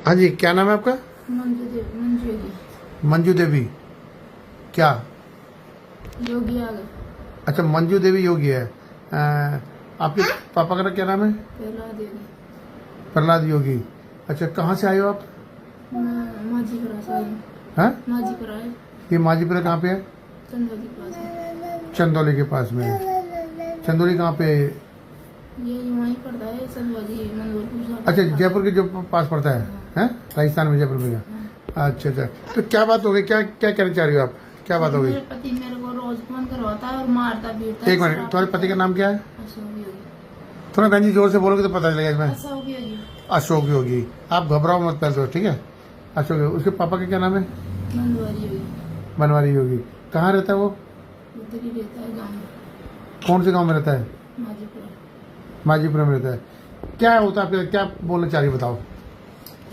हाँ जी, क्या नाम है आपका? मंजू मंजू देवी। क्या? योगी आ गए। अच्छा, मंजू देवी योगी है। आपके पापा का क्या नाम है? पहला देवी प्रहलाद योगी। अच्छा, कहाँ से आए हो आप? माझीपुरा से आई। हैं? माझीपुरा है, ये माजीपुरा कहाँ पे है? चंदौली के पास है। चंदौली के पास में है। चंदौली कहाँ पे? ये वहीं पड़ता है, संतवाजी मंदोर। अच्छा, जयपुर के जो पास पड़ता है, हैं? राजस्थान में, जयपुर में। अच्छा अच्छा, तो क्या बात हो गई? क्या क्या कहना चाह रही हो आप? क्या बात हो गई? मेरे पति मेरे को रोज फोन करवाता है और मारता पीटता है। एक मिनट, तुम्हारे पति का नाम क्या है? अशोक योगी। थोड़ा बहन जी जोर से बोलोगे तो पता चलेगा इसमें। अशोक योगी। अशोक योगी। आप घबराओ मत पहले तो, ठीक है? अशोक योगी। उसके पापा का क्या नाम है? मंदवारी योगी। बनवारी योगी। कहाँ रहता है वो? उधर ही रहता है गाँव में, कौन से गांव में रहता है? माझीपुरा। माजीपुरा में रहता है। क्या होता है आपके, क्या बोलना चाह रही बताओ?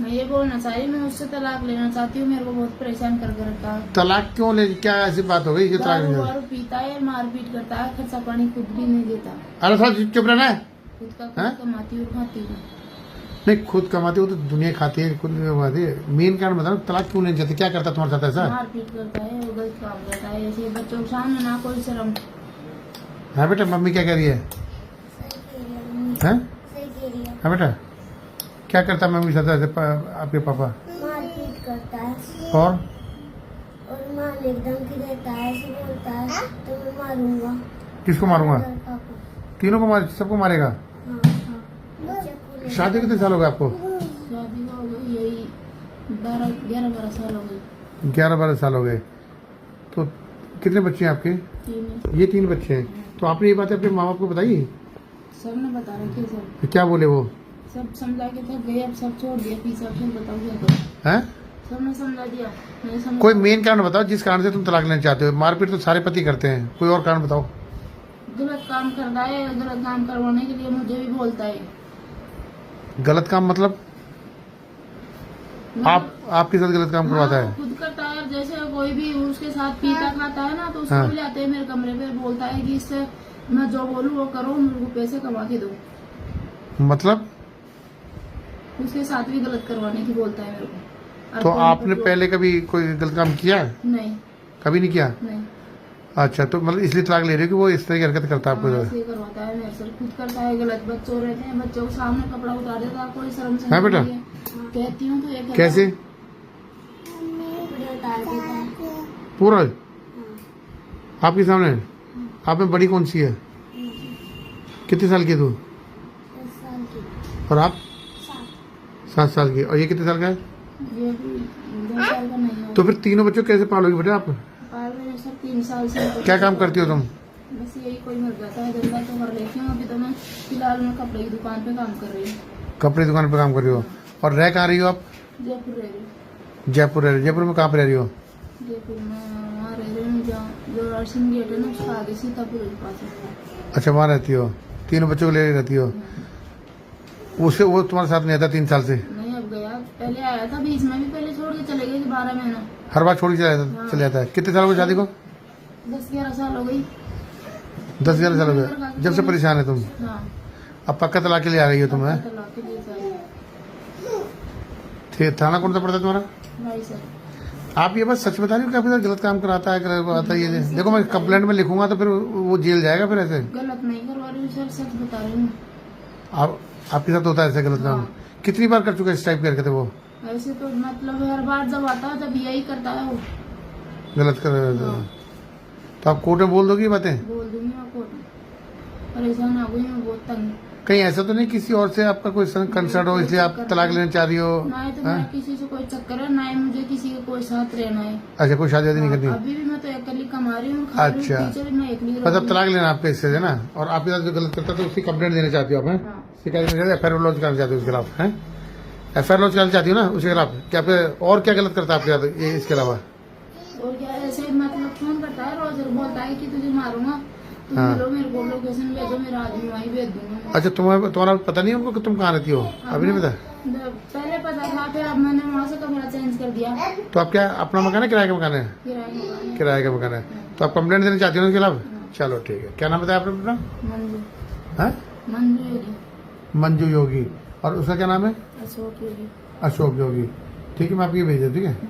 मैं ये बोलना चाह रही, मैं उससे तलाक लेना चाहती हूँ। मेरे को बहुत परेशान करके रखा है। तलाक क्यों ले? क्या ऐसी बात हो गई जो तलाक दारू ले? वारू पीता है, मारपीट करता है, खर्चा पानी खुद भी नहीं देता। अरे थोड़ा चुप रहना है। खुद का हाँ? खुद कमाती हूँ, खाती हूँ। नहीं, खुद कमाती हो तो दुनिया खाती है, खुद नहीं कमाती है। मेन कारण बताओ, तलाक क्यों लेना चाहते? क्या करता तुम्हारे साथ ऐसा? मारपीट करता है, गलत काम करता है, ऐसे बच्चों के सामने ना कोई शर्म। हाँ बेटा, मम्मी क्या कह रही है? हैं? हाँ बेटा, क्या करता है मम्मी के साथ ऐसे आपके पापा? मारपीट करता है और मारने की धमकी देता है, ऐसे बोलता है तो मैं मारूंगा। किसको मारूंगा? लड़का को। तीनों को मार, सबको मारेगा? हाँ हाँ। चाकू शादी कितने साल हो गए आपको? शादी का हो गई यही 11-12 साल हो गए। 11-12 साल हो गए। तो कितने बच्चे हैं आपके? तीन। ये 3 बच्चे हैं। तो आपने ये बात अपने माँ बाप को बताई? सबने बता रखे, सब क्या बोले वो? सब समझा के थक गए, अब सब छोड़ दिया पीछा। फिर बताओ क्या करूं? हैं? सबने समझा दिया, नहीं समझा। कोई मेन कारण बताओ जिस कारण से तुम तलाक लेना चाहते हो। मारपीट तो सारे पति करते हैं, कोई और कारण बताओ। गलत काम करता है, गलत काम करवाने के लिए मुझे भी बोलता है। गलत काम मतलब? आपके साथ गलत काम करवाता है? खुद करता है। जैसे कोई भी उसके साथ पीता खाता है ना, तो उसको हाँ। भी लाते हैं मेरे कमरे पे, बोलता है कि इससे मैं जो बोलूँ वो करो, मेरे को पैसे कमा के दो। मतलब? उसके साथ भी गलत करवाने की बोलता है मेरे को। और तो कोई आपने को- पहले कभी कोई गलत काम किया? नहीं कभी नहीं किया? नहीं। अच्छा, तो मतलब इसलिए तलाक ले रहे हो कि वो इस तरह की हरकत करता है हाँ, आपको? ऐसे ही करवाता है मेरे से। खुद करता है गलत। बच्चों रहते हैं, बच्चों के सामने कपड़ा उतार देता है, कोई शर्म से हाँ बेटा। नहीं है। कहती हूँ तो ये कैसे? कपड़े उतार देता है। पूरा आपके सामने? आप में बड़ी कौन सी है? कितने साल की है तू? 10 साल की। और आप? 7। 7 साल की। और ये कितने साल का है? ये भी 2 साल का नहीं है। तो फिर तीनों बच्चों को कैसे पालोगे बेटा आप? पाल रहे सर 3 साल से। क्या काम करती हो तुम? बस यही कोई मिल जाता है, धंधा तो कर लेती हूँ। अभी तो मैं फिलहाल मैं कपड़े की दुकान पे काम कर रही हूँ। कपड़े की दुकान पे काम कर रही हो? और रह कहाँ रही हो आप? जयपुर रह रही हूँ। जयपुर रह रही हो? जयपुर में कहाँ पे रह रही हो? जयपुर में वहाँ रह रही हूँ जहाँ जो नर्सिंग गेट है ना, उसका आगे सीतापुर के पास है। अच्छा, वहाँ रहती हो? तीनों बच्चों को ले रहती हो? उससे वो तुम्हारे साथ नहीं आता 3 साल से? नहीं, अब गया। पहले आया था, बीच में भी पहले छोड़ के चले गए 12 महीना। हर बार छोड़ के चले जाता है? कितने साल हो गए शादी को? 10-11 साल हो गई। 10-11 साल हो गए जब से परेशान है तुम? हाँ। अब पक्का तलाक के लिए आ गई हो तुम? है? तलाक के लिए चाहिए थाना कौन सा पड़ता है तुम्हारा? भाई सर। आप ये बस सच बता रही हो कि आपके साथ गलत काम कराता है, कराता है? ये देखो, मैं कंप्लेंट में लिखूंगा तो फिर वो जेल जाएगा फिर ऐसे। गलत नहीं करवा रही हूँ सर, सच बता रही हूँ। आप आपके साथ होता है ऐसे गलत काम? हाँ। कितनी बार कर चुका है इस टाइप की हरकतें वो? ऐसे तो मतलब हर बार जब आता है तब यही करता है वो। गलत कर? हाँ। तो आप कोर्ट में बोल दोगी ये बातें? बोल दूंगी मैं कोर्ट में। परेशान हो गई मैं, बहुत तंग। कहीं ऐसा तो नहीं किसी और से आपका कोई कंसर्न हो इसलिए आप तलाक लेना चाह रही हो? ना ही तो मेरा किसी से कोई चक्कर है, ना ही मुझे किसी के कोई साथ रहना है। अच्छा, कोई शादी वादी नहीं करनी? अभी भी मैं तो अकेली कमा रही हूँ, खा रही हूँ, अच्छा। टीचर मैं अकेली रह मतलब रही हूँ। तलाक लेना आपके इससे है ना? और आपके साथ जो गलत करता है तो उसकी कंप्लेंट देना चाहती हो आप? हैं? हाँ। शिकायत करना चाहती हो? FIR लॉन्च करना चाहती हो उसके खिलाफ? हैं? FIR लॉन्च करना चाहती हो ना उसके खिलाफ? क्या पे और क्या गलत करता है आपके साथ ये इसके अलावा? और क्या, ऐसे मतलब फोन करता है रोज, बोलता है कि तुझे मारूंगा, तुम हाँ। मिलो मेरे को, लोकेशन भेजो, मेरा आदमी वहीं भेज दूंगा। अच्छा, तुम्हारा पता नहीं हमको कि तुम कहाँ रहती हो? अभी नहीं पता? पहले पता था, फिर अब मैंने वहाँ से कमरा चेंज कर दिया। तो आप क्या अपना मकान है, किराए का मकान है? किराए का मकान है। किराए का मकान है। तो आप कंप्लेंट देना चाहती हो उसके खिलाफ? चलो ठीक है। क्या नाम बताया आपने अपना? मंजू। हाँ? मंजू योगी। मंजू योगी। और उसका क्या नाम है? अशोक योगी। अशोक जोगी। ठीक है, मैं आपको ये भेज दूँ, ठीक है।